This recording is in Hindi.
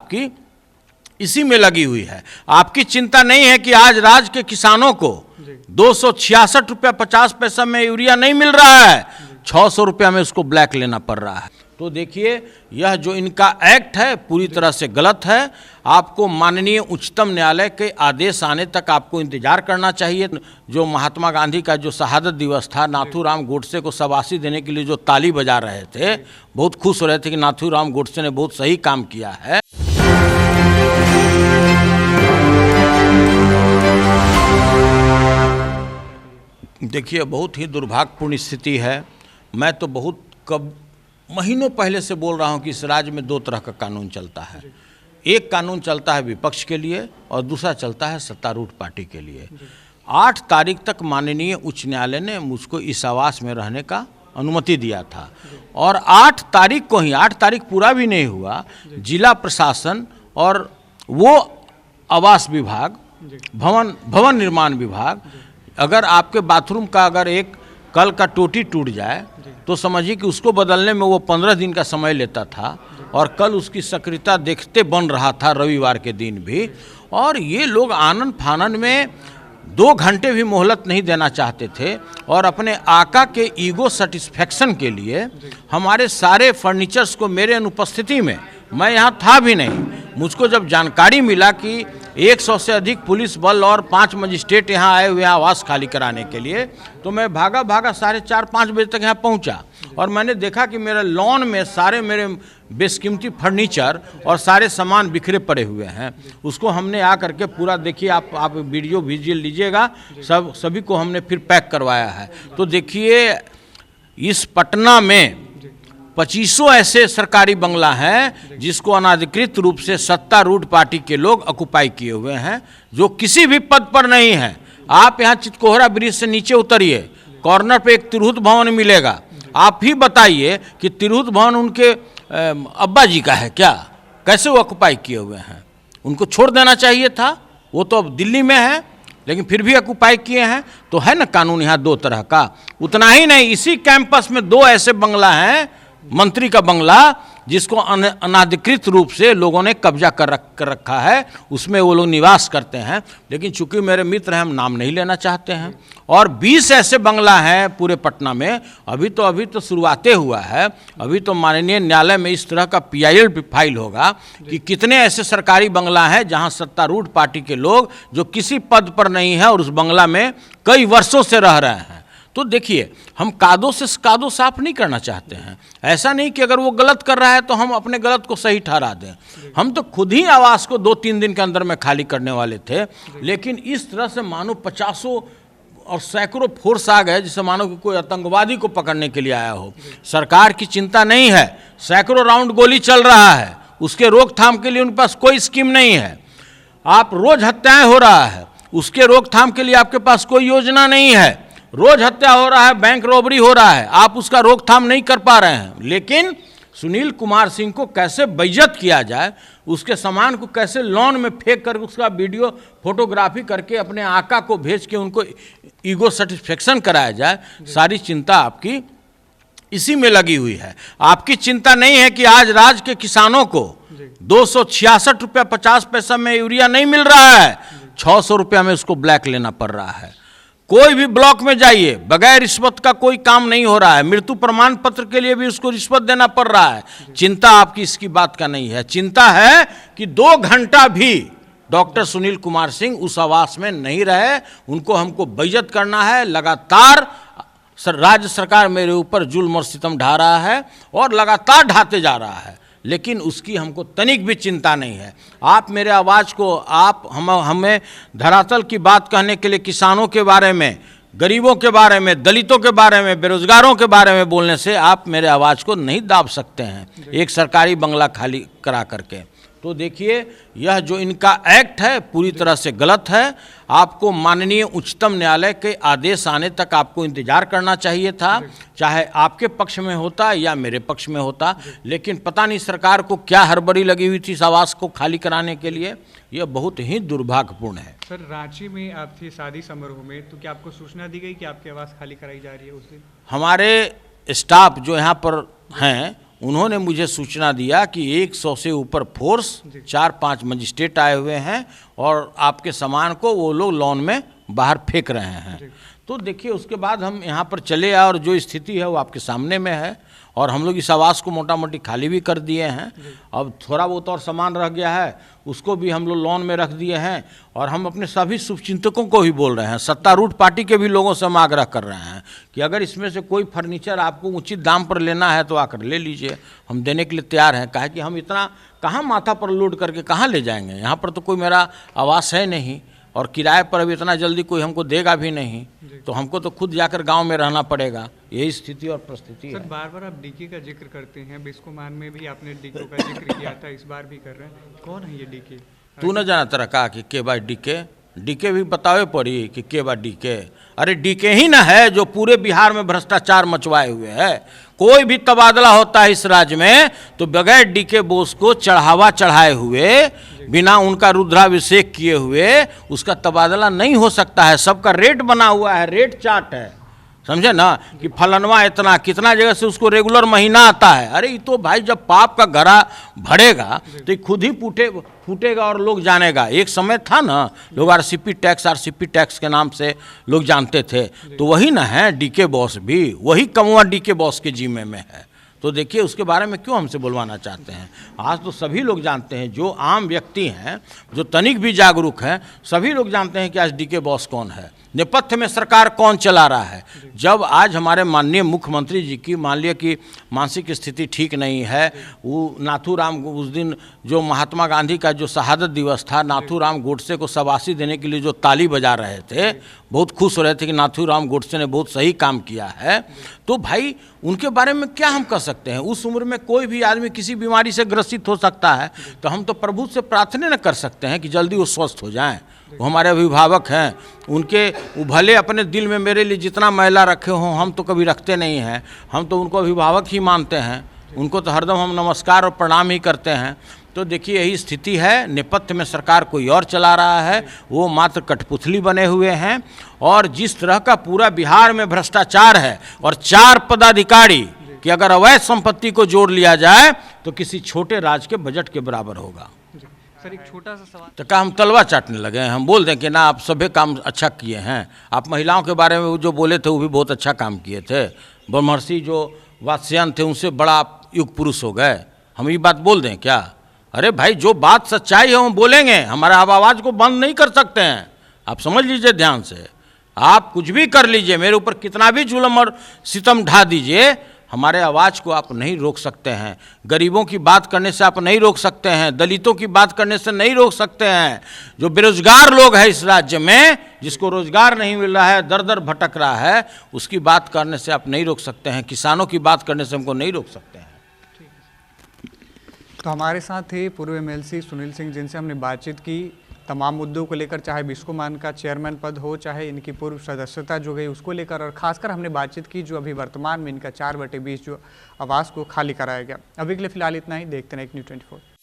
आपकी इसी में लगी हुई है। आपकी चिंता नहीं है कि आज राज्य के किसानों को 266 रुपया 50 पैसा में यूरिया नहीं मिल रहा है, 600 रुपया में उसको ब्लैक लेना पड़ रहा है। तो देखिए, यह जो इनका एक्ट है पूरी तरह से गलत है। आपको माननीय उच्चतम न्यायालय के आदेश आने तक आपको इंतजार करना चाहिए। जो महात्मा गांधी का जो शहादत दिवस था, नाथूराम गोडसे को शाबाशी देने के लिए जो ताली बजा रहे थे, बहुत खुश हो रहे थे कि नाथूराम गोडसे ने बहुत सही काम किया है। देखिए, बहुत ही दुर्भाग्यपूर्ण स्थिति है। मैं तो बहुत महीनों पहले से बोल रहा हूं कि इस राज्य में दो तरह का कानून चलता है। एक कानून चलता है विपक्ष के लिए और दूसरा चलता है सत्तारूढ़ पार्टी के लिए। 8 तारीख तक माननीय उच्च न्यायालय ने मुझको इस आवास में रहने का अनुमति दिया था और 8 तारीख को ही, 8 तारीख पूरा भी नहीं हुआ, जिला प्रशासन और वो आवास विभाग, भवन निर्माण विभाग, अगर आपके बाथरूम का अगर एक कल का टोटी टूट जाए तो समझिए कि उसको बदलने में वो 15 दिन का समय लेता था और कल उसकी सक्रियता देखते बन रहा था, रविवार के दिन भी। और ये लोग आनन फानन में 2 घंटे भी मोहलत नहीं देना चाहते थे और अपने आका के ईगो सेटिस्फैक्शन के लिए हमारे सारे फर्नीचर्स को मेरे अनुपस्थिति में, मैं यहाँ था भी नहीं, मुझको जब जानकारी मिला कि 100 से अधिक पुलिस बल और 5 मजिस्ट्रेट यहाँ आए हुए आवास खाली कराने के लिए, तो मैं भागा 4:30-5 बजे तक यहाँ पहुँचा और मैंने देखा कि मेरे लॉन में सारे मेरे बेशकीमती फर्नीचर और सारे सामान बिखरे पड़े हुए हैं। उसको हमने आ करके पूरा, देखिए आप वीडियो विजुअल लीजिएगा, सभी को हमने फिर पैक करवाया है। तो देखिए, इस पटना में 2500 ऐसे सरकारी बंगला हैं जिसको अनाधिकृत रूप से सत्तारूढ़ पार्टी के लोग ऑक्युपाई किए हुए हैं, जो किसी भी पद पर नहीं हैं। आप यहाँ चितकोहरा ब्रिज से नीचे उतरिए, कॉर्नर पे एक तिरहुत भवन मिलेगा। आप ही बताइए कि तिरहुत भवन उनके अब्बा जी का है क्या? कैसे वो ऑक्युपाई किए हुए हैं? उनको छोड़ देना चाहिए था, वो तो अब दिल्ली में है, लेकिन फिर भी ऑक्युपाई किए हैं। तो है ना कानून यहाँ 2 तरह का। उतना ही नहीं, इसी कैंपस में 2 ऐसे बंगला हैं, मंत्री का बंगला, जिसको अनाधिकृत रूप से लोगों ने कब्जा कर रखा है, उसमें वो लोग निवास करते हैं। लेकिन चूंकि मेरे मित्र हैं, हम नाम नहीं लेना चाहते हैं। और 20 ऐसे बंगला हैं पूरे पटना में। अभी तो शुरुआतें हुआ है। अभी तो माननीय न्यायालय में इस तरह का PIL फाइल होगा कि कितने ऐसे सरकारी बंगला हैं जहां सत्तारूढ़ पार्टी के लोग जो किसी पद पर नहीं है और उस बंगला में कई वर्षों से रह रहे हैं। तो देखिए, हम कादो साफ नहीं करना चाहते हैं। ऐसा नहीं कि अगर वो गलत कर रहा है तो हम अपने गलत को सही ठहरा दें। हम तो खुद ही आवास को 2-3 दिन के अंदर में खाली करने वाले थे, लेकिन इस तरह से मानो 50 और सैकड़ों फोर्स आ गए, जिसे मानो कि कोई आतंकवादी को पकड़ने के लिए आया हो। सरकार की चिंता नहीं है, सैकड़ों राउंड गोली चल रहा है, उसके रोकथाम के लिए उनके पास कोई स्कीम नहीं है। आप रोज हत्याएं हो रहा है, उसके रोकथाम के लिए आपके पास कोई योजना नहीं है। रोज हत्या हो रहा है, बैंक रॉबरी हो रहा है, आप उसका रोकथाम नहीं कर पा रहे हैं। लेकिन सुनील कुमार सिंह को कैसे बेइज्जत किया जाए, उसके सामान को कैसे लॉन में फेंक कर उसका वीडियो फोटोग्राफी करके अपने आका को भेज के उनको ईगो सेटिस्फैक्शन कराया जाए, सारी चिंता आपकी इसी में लगी हुई है। आपकी चिंता नहीं है कि आज राज्य के किसानों को 266 रुपया 50 पैसा में यूरिया नहीं मिल रहा है, 600 रुपया में उसको ब्लैक लेना पड़ रहा है। कोई भी ब्लॉक में जाइए, बगैर रिश्वत का कोई काम नहीं हो रहा है। मृत्यु प्रमाण पत्र के लिए भी उसको रिश्वत देना पड़ रहा है। चिंता आपकी इसकी बात का नहीं है। चिंता है कि 2 घंटा भी डॉक्टर सुनील कुमार सिंह उस आवास में नहीं रहे। उनको हमको बेइज्जत करना है। लगातार राज्य सरकार मेरे ऊपर जुल्म और सितम ढा रहा है और लगातार ढाते जा रहा है, लेकिन उसकी हमको तनिक भी चिंता नहीं है। आप मेरे आवाज़ को, आप हमें धरातल की बात कहने के लिए किसानों के बारे में, गरीबों के बारे में, दलितों के बारे में, बेरोजगारों के बारे में बोलने से आप मेरे आवाज़ को नहीं दाब सकते हैं एक सरकारी बंगला खाली करा करके। तो देखिए, यह जो इनका एक्ट है पूरी तरह से गलत है। आपको माननीय उच्चतम न्यायालय के आदेश आने तक आपको इंतजार करना चाहिए था, चाहे आपके पक्ष में होता या मेरे पक्ष में होता। लेकिन पता नहीं सरकार को क्या हड़बड़ी लगी हुई थी इस आवास को खाली कराने के लिए। यह बहुत ही दुर्भाग्यपूर्ण है। सर, रांची में आप थे शादी समारोह में, तो क्या आपको सूचना दी गई कि आपकी आवास खाली कराई जा रही है उस दिन? हमारे स्टाफ जो यहाँ पर हैं उन्होंने मुझे सूचना दिया कि 100 से ऊपर फोर्स, 4-5 मजिस्ट्रेट आए हुए हैं और आपके सामान को वो लोग लॉन में बाहर फेंक रहे हैं। तो देखिए उसके बाद हम यहाँ पर चले आए और जो स्थिति है वो आपके सामने में है और हम लोग इस आवास को मोटा मोटी खाली भी कर दिए हैं। अब थोड़ा बहुत और सामान रह गया है, उसको भी हम लोग लॉन में रख दिए हैं और हम अपने सभी शुभचिंतकों को भी बोल रहे हैं, सत्तारूढ़ पार्टी के भी लोगों से हम आग्रह कर रहे हैं कि अगर इसमें से कोई फर्नीचर आपको उचित दाम पर लेना है तो आकर ले लीजिए, हम देने के लिए तैयार हैं। काहे कि हम इतना कहाँ माथा पर लोड करके कहाँ ले जाएंगे, यहाँ पर तो कोई मेरा आवास है नहीं और किराए पर अभी इतना जल्दी कोई हमको देगा भी नहीं, तो हमको तो खुद जाकर गांव में रहना पड़ेगा। यही स्थिति और परिस्थिति है। सर बार बार आप डीके का जिक्र करते हैं, बिस्कोमान में भी आपने डीके का जिक्र किया था, इस बार भी कर रहे हैं। कौन है ये डीके? तू न जाना तरह कहा कि के बाय डीके भी बतावे पड़ी कि के बाय डीके। अरे डीके ही ना है जो पूरे बिहार में भ्रष्टाचार मचवाए हुए है। कोई भी तबादला होता है इस राज्य में तो बगैर डीके बोस को चढ़ावा चढ़ाए हुए, बिना उनका रुद्राभिषेक किए हुए उसका तबादला नहीं हो सकता है। सबका रेट बना हुआ है, रेट चार्ट है, समझे ना, कि फलनवा इतना कितना जगह से उसको रेगुलर महीना आता है। अरे ये तो भाई जब पाप का घड़ा भरेगा तो ये खुद ही फूटेगा और लोग जानेगा। एक समय था ना लोग आरसीपी टैक्स के नाम से लोग जानते थे, तो वही ना है डीके बॉस भी, वही कमुआ डीके बॉस के जिम्मे में है। तो देखिए उसके बारे में क्यों हमसे बुलवाना चाहते हैं। आज तो सभी लोग जानते हैं, जो आम व्यक्ति हैं, जो तनिक भी जागरूक हैं, सभी लोग जानते हैं कि आज डीके बॉस कौन है, नेपथ्य में सरकार कौन चला रहा है। जब आज हमारे माननीय मुख्यमंत्री जी की मान लिया कि मानसिक स्थिति ठीक नहीं है, वो नाथूराम उस दिन जो महात्मा गांधी का जो शहादत दिवस था, नाथूराम गोडसे को शाबाशी देने के लिए जो ताली बजा रहे थे, बहुत खुश हो रहे थे कि नाथूराम गोडसे ने बहुत सही काम किया है, तो भाई उनके बारे में क्या हम कह सकते हैं। उस उम्र में कोई भी आदमी किसी बीमारी से ग्रसित हो सकता है, तो हम तो प्रभु से प्रार्थना न कर सकते हैं कि जल्दी वो स्वस्थ हो जाएं। वो हमारे अभिभावक हैं, उनके भले अपने दिल में मेरे लिए जितना मैला रखे हों, हम तो कभी रखते नहीं हैं, हम तो उनको अभिभावक ही मानते हैं, उनको तो हरदम हम नमस्कार और प्रणाम ही करते हैं। तो देखिए यही स्थिति है, नेपथ्य में सरकार कोई और चला रहा है, वो मात्र कठपुतली बने हुए हैं। और जिस तरह का पूरा बिहार में भ्रष्टाचार है और 4 पदाधिकारी कि अगर अवैध संपत्ति को जोड़ लिया जाए तो किसी छोटे राज्य के बजट के बराबर होगा। सर एक छोटा सा सवाल, तो क्या हम तलवा चाटने लगे हैं? हम बोल दें कि ना आप सभी काम अच्छा किए हैं, आप महिलाओं के बारे में जो बोले थे वो भी बहुत अच्छा काम किए थे, ब्रह्मर्षि जो वात्स्यायन थे उनसे बड़ा आप युग पुरुष हो गए, हम ये बात बोल दें क्या? अरे भाई जो बात सच्चाई है हम बोलेंगे, हमारा आवाज़ को बंद नहीं कर सकते हैं। आप समझ लीजिए ध्यान से, आप कुछ भी कर लीजिए, मेरे ऊपर कितना भी जुल्म और सितम ढा दीजिए, हमारे आवाज़ को आप नहीं रोक सकते हैं। गरीबों की बात करने से आप नहीं रोक सकते हैं, दलितों की बात करने से नहीं रोक सकते हैं। जो बेरोजगार लोग हैं इस राज्य में, जिसको रोजगार नहीं मिल रहा है, दर दर भटक रहा है, उसकी बात करने से आप नहीं रोक सकते हैं। किसानों की बात करने से हमको नहीं रोक सकते हैं। तो हमारे साथ थे पूर्व एमएलसी सुनील सिंह, जिनसे हमने बातचीत की तमाम मुद्दों को लेकर, चाहे बिस्कोमान का चेयरमैन पद हो, चाहे इनकी पूर्व सदस्यता जो गई उसको लेकर, और खासकर हमने बातचीत की जो अभी वर्तमान में इनका 4/20 जो आवास को खाली कराया गया। अभी के लिए फिलहाल इतना ही, देखते हैं एक न्यूज़ 24।